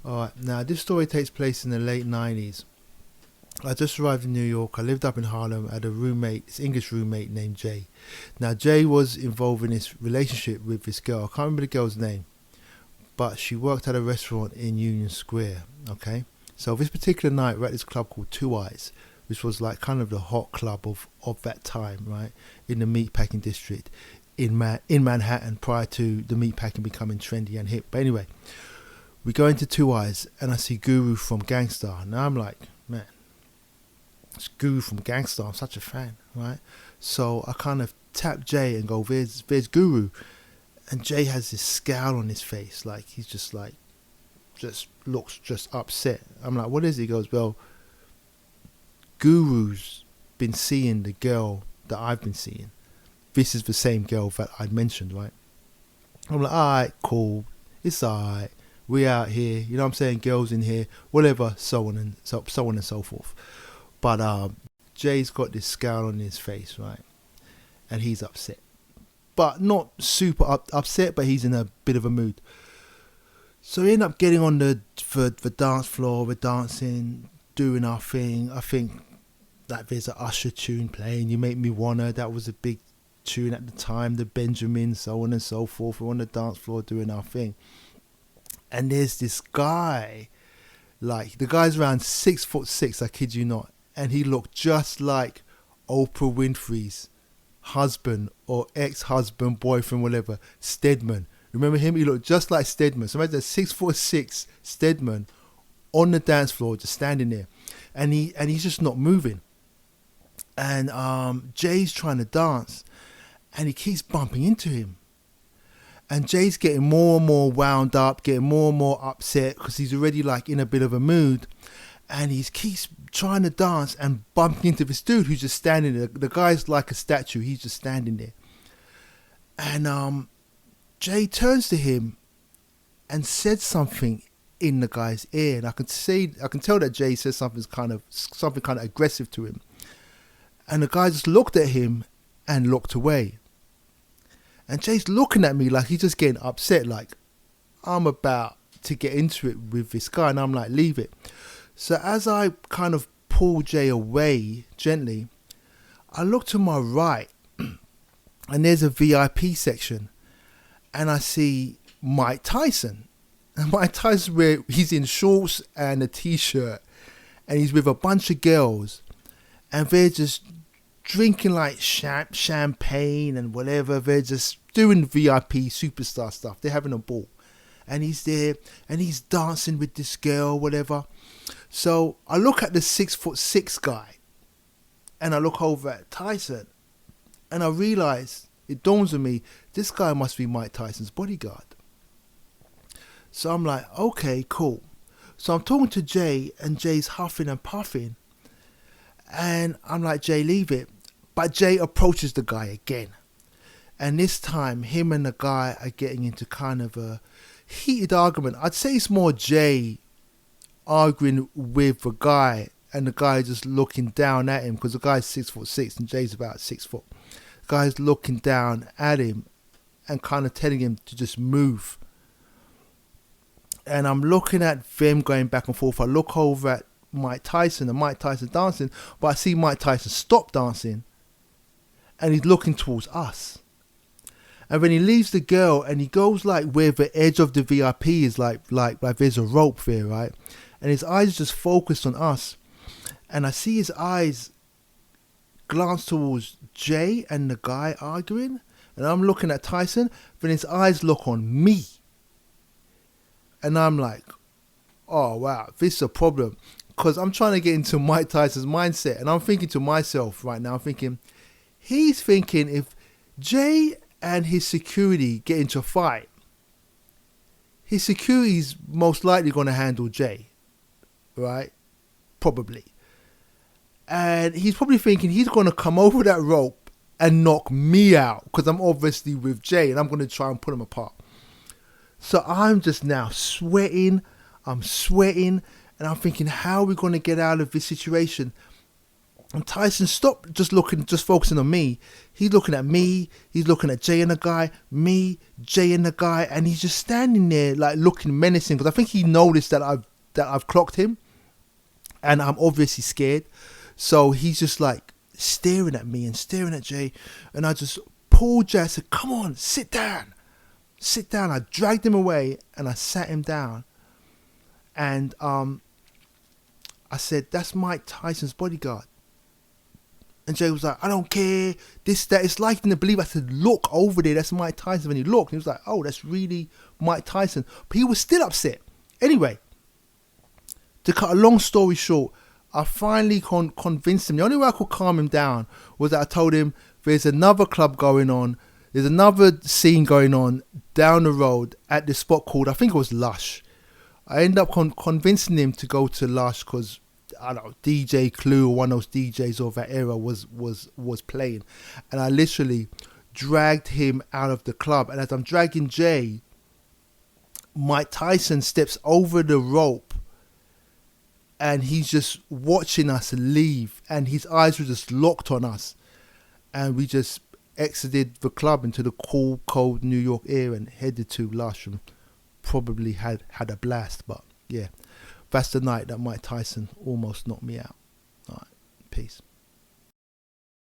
Alright, now this story takes place in the late 90s. I just arrived in New York. I lived up in Harlem. I had a roommate, this English roommate named Jay. Now Jay was involved in this relationship with this girl. I can't remember the girl's name, but she worked at a restaurant in Union Square. Okay, so this particular night we're at this club called Two Eyes, which was like kind of the hot club of that time, right, in the meatpacking district in Manhattan, prior to the meatpacking becoming trendy and hip. But anyway, we go into Two Eyes and I see Guru from Gangstar. Now I'm like, man, it's Guru from Gangstar. I'm such a fan, right? So I kind of tap Jay and go, there's Guru. And Jay has this scowl on his face, like he's just looks just upset. I'm like, what is it? He goes, well, Guru's been seeing the girl that I've been seeing. This is the same girl that I'd mentioned, right? I'm like, alright, cool. It's alright. We out here, you know what I'm saying? Girls in here, whatever, so on and so forth. But Jay's got this scowl on his face, right? And he's upset. But not super upset, but he's in a bit of a mood. So we end up getting on the dance floor. We're dancing, doing our thing. I think that there's an Usher tune playing, You Make Me Wanna. That was a big tune at the time. The Benjamin, so on and so forth. We're on the dance floor doing our thing. And there's this guy, like, the guy's around 6'6", I kid you not. And he looked just like Oprah Winfrey's husband or ex-husband, boyfriend, whatever, Stedman. Remember him? He looked just like Stedman. So imagine a 6'6" Stedman on the dance floor, just standing there, and he's just not moving. And Jay's trying to dance, and he keeps bumping into him. And Jay's getting more and more wound up, getting more and more upset because he's already like in a bit of a mood, and he keeps trying to dance and bumping into this dude who's just standing there. The guy's like a statue. He's just standing there. And Jay turns to him and said something in the guy's ear, and I can tell that Jay says something kind of aggressive to him. And the guy just looked at him and looked away. And Jay's looking at me like he's just getting upset, like I'm about to get into it with this guy, and I'm like, leave it. So as I kind of pull Jay away gently, I look to my right and there's a VIP section, and I see Mike Tyson. And Mike Tyson, he's in shorts and a t-shirt, and he's with a bunch of girls, and they're just drinking like champagne and whatever. They're just doing VIP superstar stuff. They're having a ball. And he's there and he's dancing with this girl, whatever. So I look at the 6'6" guy, and I look over at Tyson, and I realize, it dawns on me, this guy must be Mike Tyson's bodyguard. So I'm like, okay, cool. So I'm talking to Jay, and Jay's huffing and puffing, and I'm like, Jay, leave it. But Jay approaches the guy again, and this time him and the guy are getting into kind of a heated argument. I'd say it's more Jay arguing with the guy, and the guy just looking down at him, because the guy's 6'6" and Jay's about 6 foot. The guy's looking down at him and kind of telling him to just move. And I'm looking at them going back and forth. I look over at Mike Tyson, and Mike Tyson dancing, but I see Mike Tyson stop dancing, and he's looking towards us. And when he leaves the girl and he goes like where the edge of the VIP is, like there's a rope there, right? And his eyes just focused on us. And I see his eyes glance towards Jay and the guy arguing. And I'm looking at Tyson, but his eyes look on me. And I'm like, oh wow, this is a problem. Because I'm trying to get into Mike Tyson's mindset. And I'm thinking to myself right now, he's thinking if Jay and his security get into a fight, his security's most likely going to handle Jay, right? Probably. And he's probably thinking he's going to come over that rope and knock me out, because I'm obviously with Jay and I'm going to try and put him apart. So I'm just now sweating. I'm sweating, and I'm thinking, how are we going to get out of this situation? And Tyson stopped just focusing on me. He's looking at me. He's looking at Jay and the guy. Me, Jay and the guy, and he's just standing there like looking menacing because I think he noticed that I've clocked him, and I'm obviously scared. So he's just like staring at me and staring at Jay, and I just pulled Jay. I said, "Come on, sit down, sit down." I dragged him away and I sat him down, and I said, "That's Mike Tyson's bodyguard." And Jay was like, "I don't care, this, that." It's like, in the believe. I said, "Look over there, that's Mike Tyson." When he looked, he was like, "Oh, that's really Mike Tyson." But he was still upset. Anyway, to cut a long story short, I finally convinced him. The only way I could calm him down was that I told him there's another club going on. There's another scene going on down the road at this spot called, I think it was Lush. I ended up convincing him to go to Lush because, I don't know, DJ Clue or one of those DJs of that era was playing. And I literally dragged him out of the club. And as I'm dragging Jay, Mike Tyson steps over the rope and he's just watching us leave. And his eyes were just locked on us. And we just exited the club into the cool, cold New York air and headed to Lush and probably had a blast. But yeah, that's the night that Mike Tyson almost knocked me out. All right, peace.